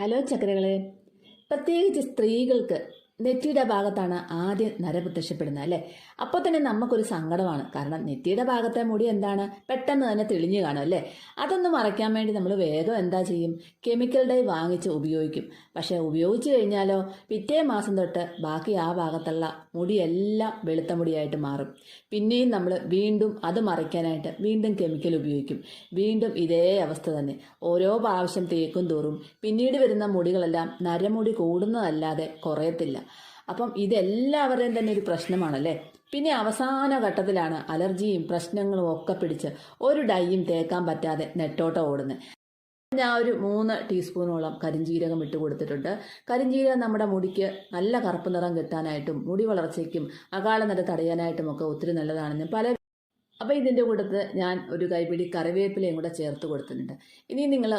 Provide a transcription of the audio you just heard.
Hello ചക്കരകളെ, പ്രത്യേകിച്ച് സ്ത്രീകൾക്ക് നെറ്റിയുടെ ഭാഗത്താണ് ആദ്യം നര പ്രത്യക്ഷപ്പെടുന്നത് അല്ലേ. അപ്പോൾ തന്നെ നമുക്കൊരു സങ്കടമാണ്. കാരണം നെറ്റിയുടെ ഭാഗത്തെ മുടി എന്താണ് പെട്ടെന്ന് തന്നെ തെളിഞ്ഞു കാണും അല്ലേ. അതൊന്ന് മറയ്ക്കാൻ വേണ്ടി നമ്മൾ വേഗം എന്താ ചെയ്യും, കെമിക്കൽ ഡൈ വാങ്ങിച്ച് ഉപയോഗിക്കും. പക്ഷേ ഉപയോഗിച്ച് കഴിഞ്ഞാലോ പിറ്റേ മാസം തൊട്ട് ബാക്കി ആ ഭാഗത്തുള്ള മുടിയെല്ലാം വെളുത്ത മുടിയായിട്ട് മാറും. പിന്നെയും നമ്മൾ വീണ്ടും അത് മറയ്ക്കാനായിട്ട് വീണ്ടും കെമിക്കൽ ഉപയോഗിക്കും. വീണ്ടും ഇതേ അവസ്ഥ തന്നെ. ഓരോ പ്രാവശ്യം തേക്കും തോറും പിന്നീട് വരുന്ന മുടികളെല്ലാം നരമുടി കൂടുന്നതല്ലാതെ കുറയത്തില്ല. അപ്പം ഇതെല്ലാവരുടെയും തന്നെ ഒരു പ്രശ്നമാണല്ലേ. പിന്നെ അവസാന ഘട്ടത്തിലാണ് അലർജിയും പ്രശ്നങ്ങളും ഒക്കെ പിടിച്ച് ഒരു ഡൈയും തേക്കാൻ പറ്റാതെ നെട്ടോട്ടം ഓടുന്നത്. ഞാൻ ഒരു 3 ടീസ്പൂണോളം കരിഞ്ജീരകം ഇട്ട് കൊടുത്തിട്ടുണ്ട്. കരിഞ്ജീരകം നമ്മുടെ മുടിക്ക് നല്ല കറുപ്പ് നിറം കിട്ടാനായിട്ടും മുടി വളർച്ചയ്ക്കും അകാല നിര തടയാനായിട്ടും ഒക്കെ ഒത്തിരി നല്ലതാണെന്ന് അപ്പോൾ ഇതിൻ്റെ കൂട്ടത്തിൽ ഞാൻ ഒരു കൈപ്പിടി കറിവേപ്പിലയും കൂടെ ചേർത്ത് കൊടുത്തിട്ടുണ്ട്. ഇനി നിങ്ങൾ